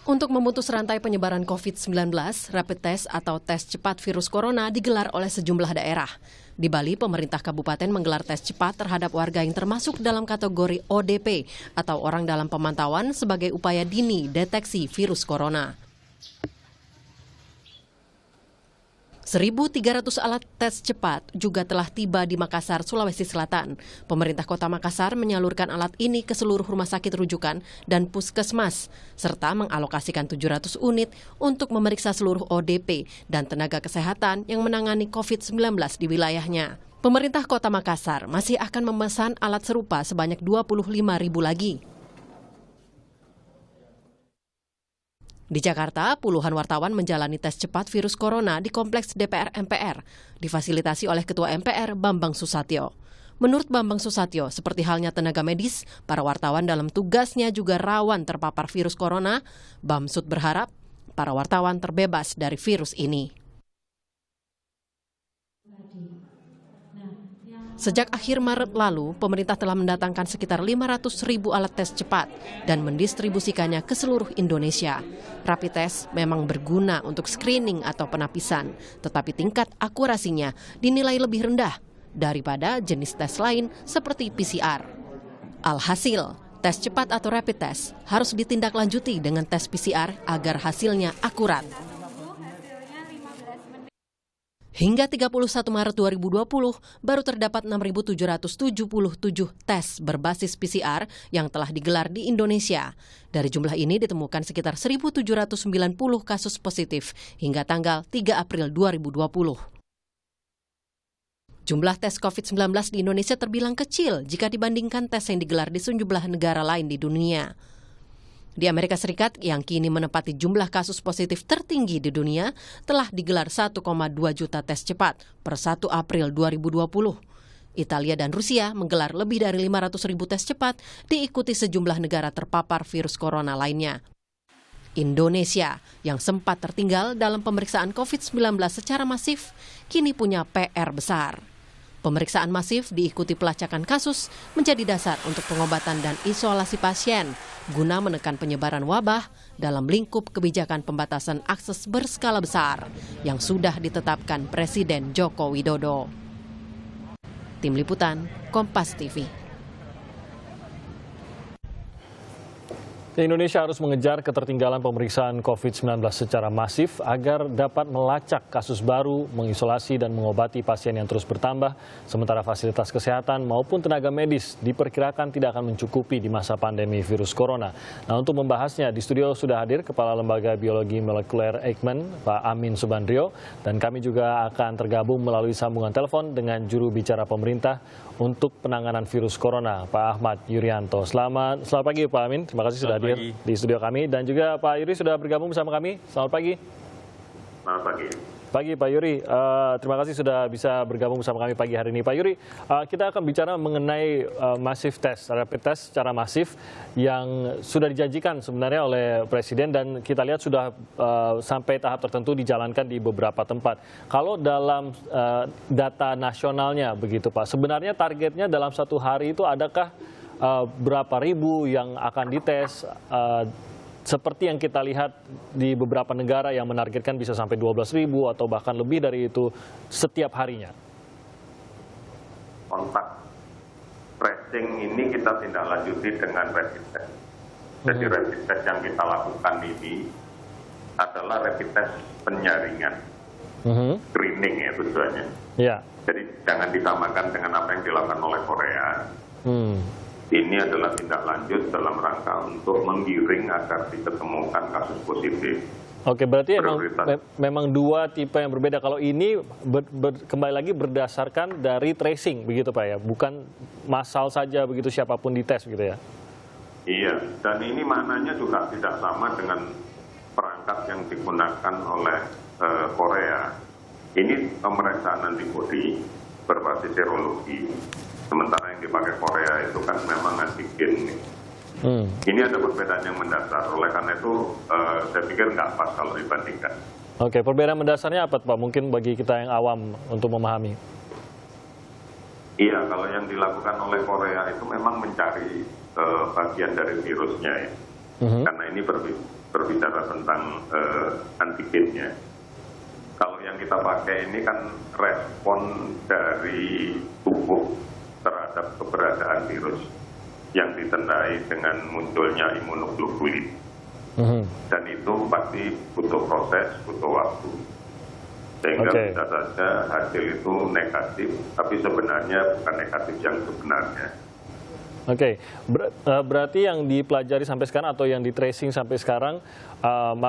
Untuk memutus rantai penyebaran COVID-19, rapid test atau tes cepat virus corona digelar oleh sejumlah daerah. Di Bali, pemerintah kabupaten menggelar tes cepat terhadap warga yang termasuk dalam kategori ODP atau orang dalam pemantauan sebagai upaya dini deteksi virus corona. 1.300 alat tes cepat juga telah tiba di Makassar, Sulawesi Selatan. Pemerintah Kota Makassar menyalurkan alat ini ke seluruh rumah sakit rujukan dan puskesmas, serta mengalokasikan 700 unit untuk memeriksa seluruh ODP dan tenaga kesehatan yang menangani COVID-19 di wilayahnya. Pemerintah Kota Makassar masih akan memesan alat serupa sebanyak 25.000 lagi. Di Jakarta, puluhan wartawan menjalani tes cepat virus corona di Kompleks DPR MPR, difasilitasi oleh Ketua MPR Bambang Susatyo. Menurut Bambang Susatyo, seperti halnya tenaga medis, para wartawan dalam tugasnya juga rawan terpapar virus corona. Bamsud berharap para wartawan terbebas dari virus ini. Sejak akhir Maret lalu, pemerintah telah mendatangkan sekitar 500.000 alat tes cepat dan mendistribusikannya ke seluruh Indonesia. Rapid test memang berguna untuk screening atau penapisan, tetapi tingkat akurasinya dinilai lebih rendah daripada jenis tes lain seperti PCR. Alhasil, tes cepat atau rapid test harus ditindaklanjuti dengan tes PCR agar hasilnya akurat. Hingga 31 Maret 2020, baru terdapat 6.777 tes berbasis PCR yang telah digelar di Indonesia. Dari jumlah ini ditemukan sekitar 1.790 kasus positif hingga tanggal 3 April 2020. Jumlah tes COVID-19 di Indonesia terbilang kecil jika dibandingkan tes yang digelar di sejumlah negara lain di dunia. Di Amerika Serikat, yang kini menempati jumlah kasus positif tertinggi di dunia, telah digelar 1,2 juta tes cepat per 1 April 2020. Italia dan Rusia menggelar lebih dari 500.000 tes cepat, diikuti sejumlah negara terpapar virus corona lainnya. Indonesia, yang sempat tertinggal dalam pemeriksaan COVID-19 secara masif, kini punya PR besar. Pemeriksaan masif diikuti pelacakan kasus menjadi dasar untuk pengobatan dan isolasi pasien guna menekan penyebaran wabah dalam lingkup kebijakan pembatasan akses berskala besar yang sudah ditetapkan Presiden Joko Widodo. Tim Liputan, Kompas TV. Indonesia harus mengejar ketertinggalan pemeriksaan COVID-19 secara masif agar dapat melacak kasus baru, mengisolasi dan mengobati pasien yang terus bertambah, sementara fasilitas kesehatan maupun tenaga medis diperkirakan tidak akan mencukupi di masa pandemi virus corona. Nah, untuk membahasnya, di studio sudah hadir Kepala Lembaga Biologi Molekuler Eijkman, Pak Amin Subandrio, dan kami juga akan tergabung melalui sambungan telepon dengan juru bicara pemerintah untuk penanganan virus corona, Pak Ahmad Yuryanto. Selamat pagi Pak Amin, terima kasih sudah hadir di studio kami, dan juga Pak Yuri sudah bergabung bersama kami. Selamat pagi. Selamat pagi. Pagi Pak Yuri, terima kasih sudah bisa bergabung bersama kami pagi hari ini. Pak Yuri, kita akan bicara mengenai masif tes, rapid test secara masif yang sudah dijanjikan sebenarnya oleh Presiden, dan kita lihat sudah sampai tahap tertentu dijalankan di beberapa tempat. Kalau dalam data nasionalnya begitu Pak, sebenarnya targetnya dalam satu hari itu adakah berapa ribu yang akan dites, seperti yang kita lihat di beberapa negara yang menargetkan bisa sampai 12.000 atau bahkan lebih dari itu setiap harinya? Kontak tracing ini kita tindak lanjuti dengan rapid test. Jadi rapid test yang kita lakukan ini adalah rapid test penyaringan, screening ya tujuannya. Yeah. Jadi jangan disamakan dengan apa yang dilakukan oleh Korea. Ini adalah tindak lanjut dalam rangka untuk menggiring agar ditemukan kasus positif. Oke, berarti memang dua tipe yang berbeda. Kalau ini kembali lagi berdasarkan dari tracing, begitu Pak ya? Bukan massal saja begitu siapapun dites begitu ya? Iya, dan ini maknanya juga tidak sama dengan perangkat yang digunakan oleh Korea. Ini pemeriksaan antibodi berbasis serologi. Sementara yang dipakai Korea itu kan memang antigen. Ini ada perbedaan yang mendasar. Oleh karena itu, saya pikir nggak pas kalau dibandingkan. Oke, perbedaan mendasarnya apa Pak? Mungkin bagi kita yang awam untuk memahami. Iya, kalau yang dilakukan oleh Korea itu memang mencari bagian dari virusnya ya. karena ini berbicara tentang antigennya. Kalau yang kita pakai ini kan respon dari tubuh terhadap keberadaan virus yang ditandai dengan munculnya imunoglobulin. Dan itu pasti butuh proses, butuh waktu. Sehingga bisa saja hasil itu negatif, tapi sebenarnya bukan negatif yang sebenarnya. Berarti yang dipelajari sampai sekarang atau yang di tracing sampai sekarang,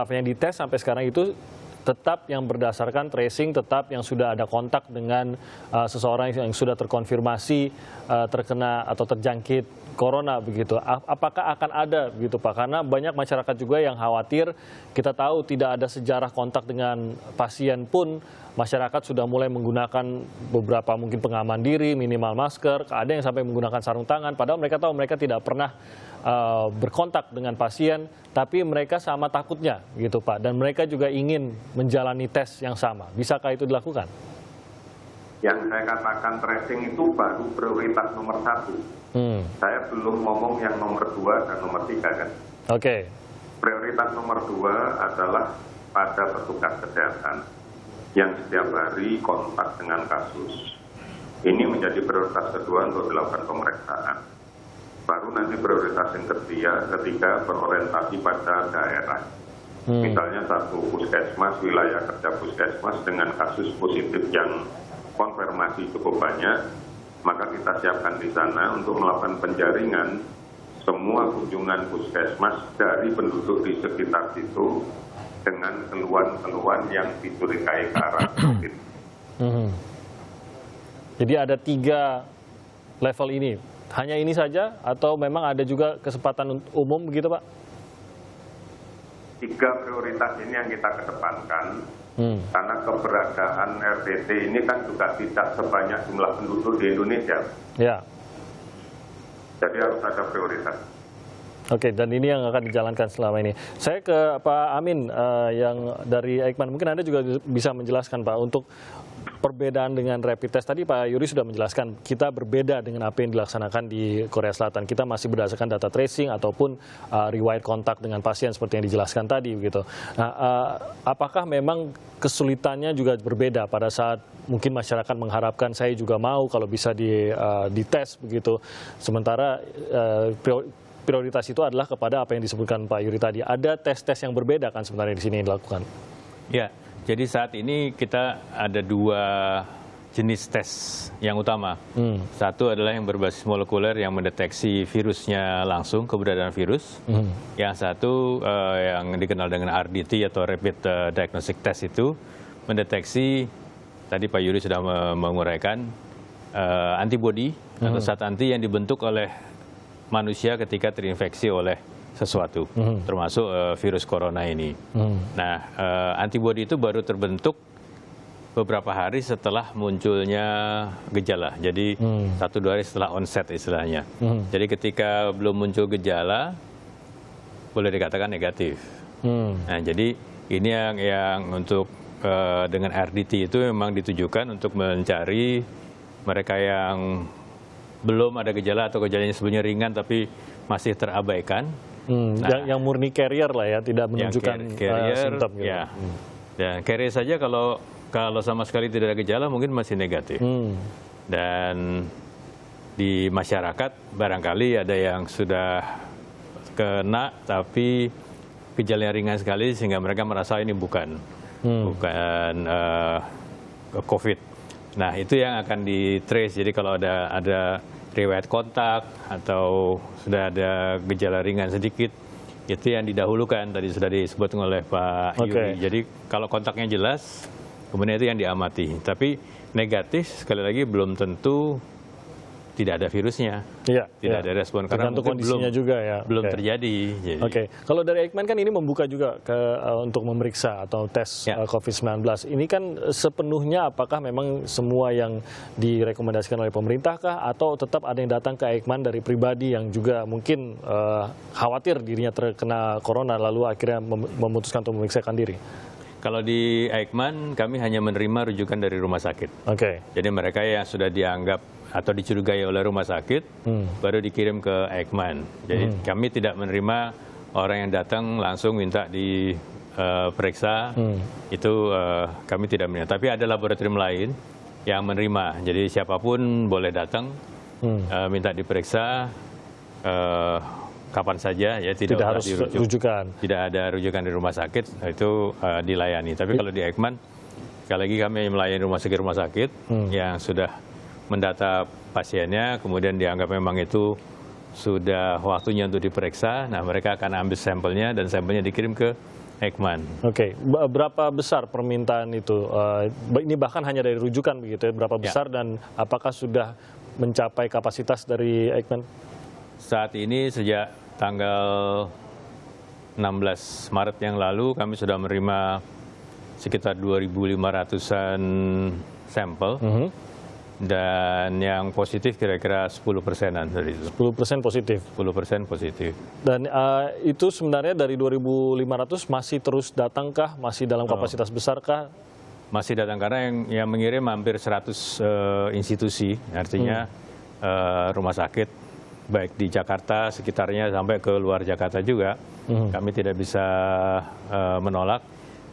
yang dites sampai sekarang itu tetap yang berdasarkan tracing, tetap yang sudah ada kontak dengan seseorang yang sudah terkonfirmasi terkena atau terjangkit corona begitu. Apakah akan ada begitu Pak? Karena banyak masyarakat juga yang khawatir, kita tahu tidak ada sejarah kontak dengan pasien pun masyarakat sudah mulai menggunakan beberapa mungkin pengaman diri, minimal masker, ada yang sampai menggunakan sarung tangan, padahal mereka tahu mereka tidak pernah berkontak dengan pasien, tapi mereka sama takutnya gitu Pak, dan mereka juga ingin menjalani tes yang sama. Bisakah itu dilakukan? Yang saya katakan tracing itu baru prioritas nomor 1. Saya belum ngomong yang nomor 2 dan nomor 3 kan. Prioritas nomor 2 adalah pada petugas kesehatan yang setiap hari kontak dengan kasus. Ini menjadi prioritas kedua untuk dilakukan pemeriksaan. Baru nanti prioritas yang ketiga berorientasi pada daerah. Misalnya satu puskesmas, wilayah kerja puskesmas dengan kasus positif yang konfirmasi cukup banyak, maka kita siapkan di sana untuk melakukan penjaringan semua kunjungan puskesmas dari penduduk di sekitar situ dengan keluhan-keluhan yang dicurigai ke arah COVID. Jadi ada 3 level ini. Hanya ini saja atau memang ada juga kesempatan umum begitu Pak? 3 prioritas ini yang kita kedepankan, karena keberadaan RDT ini kan juga tidak sebanyak jumlah penduduk di Indonesia. Ya. Jadi harus ada prioritas. Dan ini yang akan dijalankan selama ini. Saya ke Pak Amin yang dari Eijkman, mungkin Anda juga bisa menjelaskan Pak untuk perbedaan dengan rapid test. Tadi Pak Yuri sudah menjelaskan kita berbeda dengan apa yang dilaksanakan di Korea Selatan. Kita masih berdasarkan data tracing ataupun riwayat kontak dengan pasien seperti yang dijelaskan tadi begitu. Nah, apakah memang kesulitannya juga berbeda pada saat mungkin masyarakat mengharapkan saya juga mau kalau bisa dites begitu. Sementara prioritas itu adalah kepada apa yang disebutkan Pak Yuri tadi. Ada tes-tes yang berbeda kan sebenarnya di sini yang dilakukan. Ya, jadi saat ini kita ada 2 jenis tes yang utama. Satu adalah yang berbasis molekuler yang mendeteksi virusnya langsung, keberadaan virus. Yang satu yang dikenal dengan RDT atau Rapid Diagnostic Test itu mendeteksi, tadi Pak Yuri sudah menguraikan, antibodi atau zat anti yang dibentuk oleh manusia ketika terinfeksi oleh sesuatu, termasuk virus corona ini. Nah, antibodi itu baru terbentuk beberapa hari setelah munculnya gejala. Jadi 1-2 hari setelah onset istilahnya. Jadi ketika belum muncul gejala, boleh dikatakan negatif. Nah, jadi ini yang untuk dengan RDT itu memang ditujukan untuk mencari mereka yang belum ada gejala atau gejalanya sebenarnya ringan tapi masih terabaikan. Yang murni carrier lah ya, tidak menunjukkan simptom. Gitu. Ya. Dan carrier saja kalau sama sekali tidak ada gejala mungkin masih negatif. Dan di masyarakat barangkali ada yang sudah kena tapi gejalanya ringan sekali sehingga mereka merasa ini bukan COVID. Nah, itu yang akan di-trace. Jadi kalau ada riwayat kontak atau sudah ada gejala ringan sedikit, itu yang didahulukan. Tadi sudah disebut oleh Pak Yuri. Jadi kalau kontaknya jelas, kemudian itu yang diamati. Tapi negatif, sekali lagi belum tentu tidak ada virusnya, tidak ada respon karena kondisinya juga ya. Belum terjadi. Jadi. Kalau dari Eijkman kan ini membuka juga untuk memeriksa atau tes COVID-19. Ini kan sepenuhnya apakah memang semua yang direkomendasikan oleh pemerintah kah atau tetap ada yang datang ke Eijkman dari pribadi yang juga mungkin khawatir dirinya terkena corona lalu akhirnya memutuskan untuk memeriksakan diri? Kalau di Eijkman kami hanya menerima rujukan dari rumah sakit. Jadi mereka yang sudah dianggap atau dicurigai oleh rumah sakit baru dikirim ke Eijkman. Jadi kami tidak menerima orang yang datang langsung minta diperiksa, itu kami tidak menerima. Tapi ada laboratorium lain yang menerima, jadi siapapun boleh datang minta diperiksa kapan saja, ya tidak harus rujukan. Tidak ada rujukan di rumah sakit, itu dilayani. Tapi kalau di Eijkman, sekali lagi kami melayani rumah sakit yang sudah mendata pasiennya, kemudian dianggap memang itu sudah waktunya untuk diperiksa. Nah, mereka akan ambil sampelnya dan sampelnya dikirim ke Eijkman. Oke, berapa besar permintaan itu? Ini bahkan hanya dari rujukan begitu ya? Berapa besar dan apakah sudah mencapai kapasitas dari Eijkman? Saat ini sejak tanggal 16 Maret yang lalu kami sudah menerima sekitar 2.500-an sampel. Dan yang positif kira-kira 10%-an dari itu. 10% positif? 10% positif. Dan itu sebenarnya dari 2.500 masih terus datangkah? Masih dalam kapasitas besarkah? Masih datang karena yang mengirim hampir 100 institusi, artinya rumah sakit, baik di Jakarta, sekitarnya sampai ke luar Jakarta juga. Kami tidak bisa menolak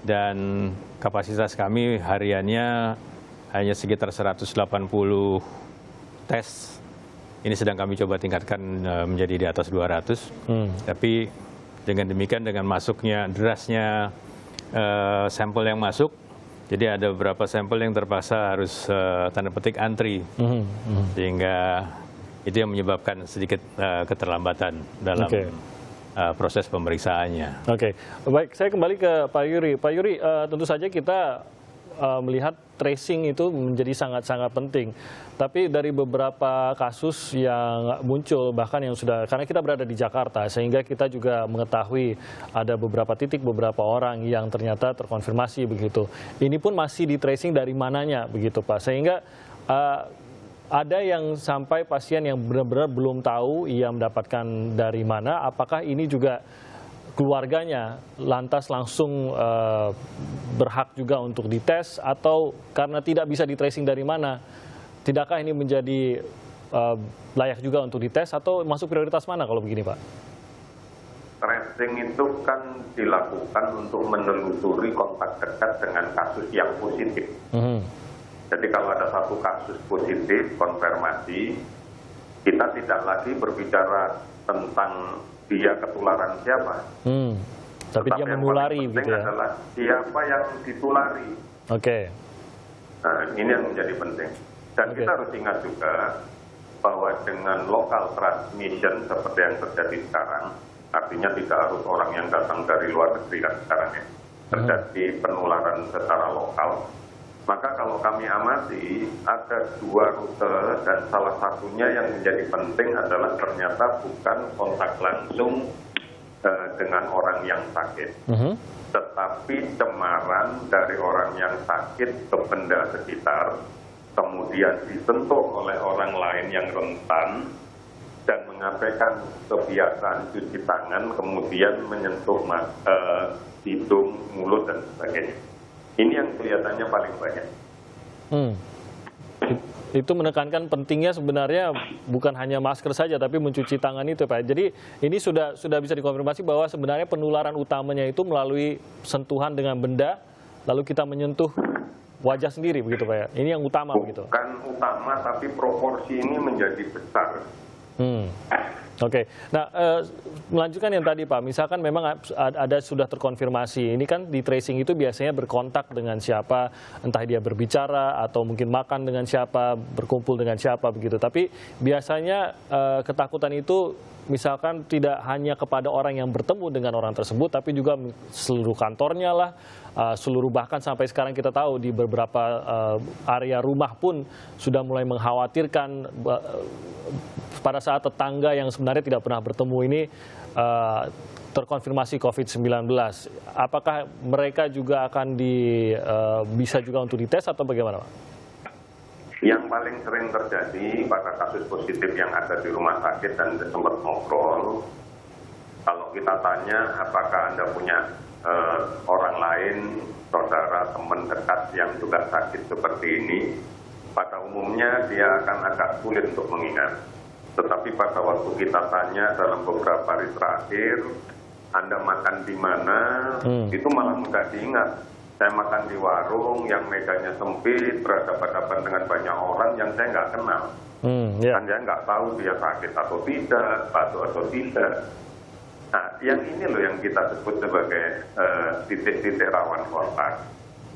dan kapasitas kami hariannya hanya sekitar 180 tes. Ini sedang kami coba tingkatkan menjadi di atas 200. Tapi dengan demikian, dengan masuknya derasnya sampel yang masuk, jadi ada beberapa sampel yang terpaksa harus tanda petik antri. Sehingga itu yang menyebabkan sedikit keterlambatan dalam proses pemeriksaannya. Oke, baik, saya kembali ke Pak Yuri. Pak Yuri, tentu saja kita melihat tracing itu menjadi sangat-sangat penting. Tapi dari beberapa kasus yang muncul, bahkan yang sudah, karena kita berada di Jakarta, sehingga kita juga mengetahui ada beberapa titik, beberapa orang yang ternyata terkonfirmasi begitu. Ini pun masih di tracing dari mananya begitu Pak. Sehingga ada yang sampai pasien yang benar-benar belum tahu ia mendapatkan dari mana, apakah ini juga keluarganya lantas langsung berhak juga untuk dites, atau karena tidak bisa di tracing dari mana, tidakkah ini menjadi layak juga untuk dites, atau masuk prioritas mana kalau begini Pak? Tracing itu kan dilakukan untuk menelusuri kontak dekat dengan kasus yang positif. Jadi kalau ada satu kasus positif, konfirmasi, kita tidak lagi berbicara tentang dia ketularan siapa. Tapi dia menulari gitu ya. Adalah siapa yang ditulari. Oke. Nah, ini yang menjadi penting. Dan kita harus ingat juga bahwa dengan local transmission seperti yang terjadi sekarang, artinya tidak harus orang yang datang dari luar negeri kan sekarang ya, terjadi penularan secara lokal. Maka kalau kami amati, ada dua rute dan salah satunya yang menjadi penting adalah ternyata bukan kontak langsung dengan orang yang sakit, tetapi cemaran dari orang yang sakit ke benda sekitar, kemudian disentuh oleh orang lain yang rentan, dan mengabaikan kebiasaan cuci tangan, kemudian menyentuh hidung, mulut, dan sebagainya. Ini yang kelihatannya paling banyak. Itu menekankan pentingnya sebenarnya bukan hanya masker saja, tapi mencuci tangan itu Pak. Jadi ini sudah bisa dikonfirmasi bahwa sebenarnya penularan utamanya itu melalui sentuhan dengan benda, lalu kita menyentuh wajah sendiri begitu Pak ya. Ini yang utama begitu. Bukan utama, tapi proporsi ini menjadi besar. Oke. Nah, melanjutkan yang tadi Pak, misalkan memang ada sudah terkonfirmasi, ini kan di tracing itu biasanya berkontak dengan siapa, entah dia berbicara atau mungkin makan dengan siapa, berkumpul dengan siapa begitu. Tapi biasanya ketakutan itu misalkan tidak hanya kepada orang yang bertemu dengan orang tersebut, tapi juga seluruh kantornya lah, seluruh, bahkan sampai sekarang kita tahu di beberapa area rumah pun sudah mulai mengkhawatirkan pada saat tetangga yang sebenarnya tidak pernah bertemu ini terkonfirmasi COVID-19. Apakah mereka juga akan bisa juga untuk dites atau bagaimana Pak? Yang paling sering terjadi pada kasus positif yang ada di rumah sakit dan sempat ngobrol, kalau kita tanya apakah Anda punya orang lain, saudara, teman dekat yang juga sakit seperti ini, pada umumnya dia akan agak sulit untuk mengingat. Tetapi pada waktu kita tanya dalam beberapa hari terakhir, Anda makan di mana, itu malah mudah diingat. Saya makan di warung yang mejanya sempit, berhadapan-hadapan dengan banyak orang yang saya nggak kenal. Dan saya nggak tahu dia sakit atau tidak, batuk atau tidak. Nah, yang ini loh yang kita sebut sebagai titik-titik rawan kontak.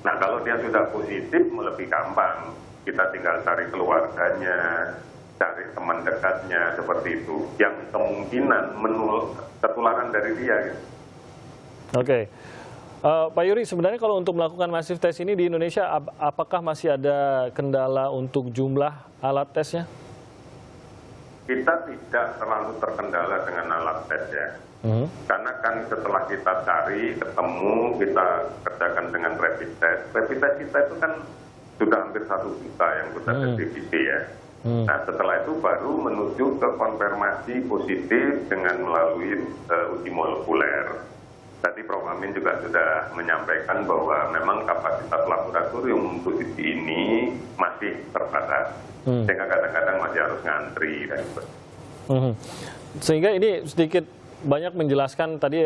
Nah, kalau dia sudah positif, lebih gampang. Kita tinggal cari keluarganya, cari teman dekatnya, seperti itu. Yang kemungkinan ketularan dari dia. Gitu. Oke. Pak Yuri, sebenarnya kalau untuk melakukan masif tes ini di Indonesia, apakah masih ada kendala untuk jumlah alat tesnya? Kita tidak terlalu terkendala dengan alat tes ya. Karena kan setelah kita cari, ketemu, kita kerjakan dengan rapid test. Rapid test kita itu kan sudah hampir 1 juta yang sudah terdeteksi ya. Nah setelah itu baru menuju ke konfirmasi positif dengan melalui uji molekuler. Tadi Prof. Amin juga sudah menyampaikan bahwa memang kapasitas laboratorium untuk uji ini masih terbatas. Sehingga kadang-kadang masih harus ngantri. Dan Sehingga ini sedikit banyak menjelaskan tadi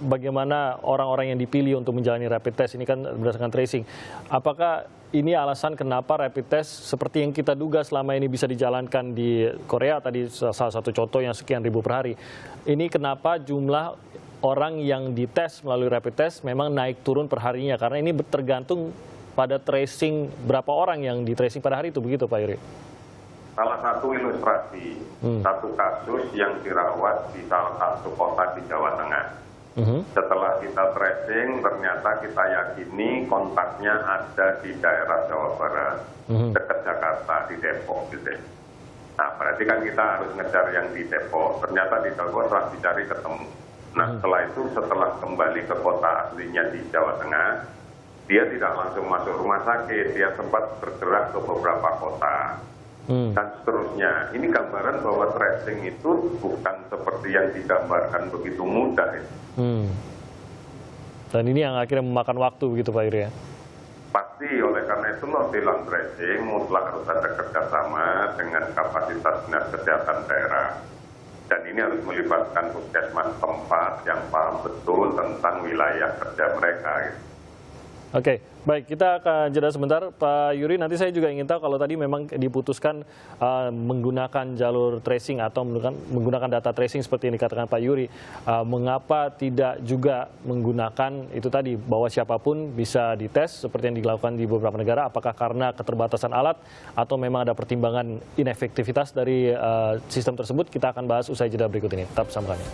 bagaimana orang-orang yang dipilih untuk menjalani rapid test ini kan berdasarkan tracing. Apakah ini alasan kenapa rapid test seperti yang kita duga selama ini bisa dijalankan di Korea, tadi salah satu contoh yang sekian ribu per hari. Ini kenapa jumlah orang yang dites melalui rapid test memang naik turun per harinya, karena ini tergantung pada tracing berapa orang yang di tracing pada hari itu, begitu Pak Yuri? Salah satu ilustrasi, satu kasus yang dirawat di salah satu kota di Jawa Tengah. Setelah kita tracing, ternyata kita yakini kontaknya ada di daerah Jawa Barat, dekat Jakarta, di Depok. Gitu. Nah, berarti kan kita harus ngejar yang di Depok. Ternyata di Depok setelah dicari ketemu. Nah, setelah itu, setelah kembali ke kota aslinya di Jawa Tengah, dia tidak langsung masuk rumah sakit, dia sempat bergerak ke beberapa kota. Dan seterusnya. Ini gambaran bahwa tracing itu bukan seperti yang digambarkan begitu mudah. Ya. Dan ini yang akhirnya memakan waktu begitu Pak Yuri ya? Pasti oleh karena itu bilang tracing mutlak harus ada kerjasama dengan kapasitas dinas kesehatan daerah. Dan ini harus melibatkan puskesmas tempat yang paham betul tentang wilayah kerja mereka. Gitu. Oke, baik, kita akan jeda sebentar Pak Yuri. Nanti saya juga ingin tahu kalau tadi memang diputuskan menggunakan jalur tracing atau menggunakan data tracing seperti yang dikatakan Pak Yuri, mengapa tidak juga menggunakan itu tadi bahwa siapapun bisa dites seperti yang dilakukan di beberapa negara? Apakah karena keterbatasan alat atau memang ada pertimbangan inefektivitas dari sistem tersebut? Kita akan bahas usai jeda berikut ini. Tetap bersama kami.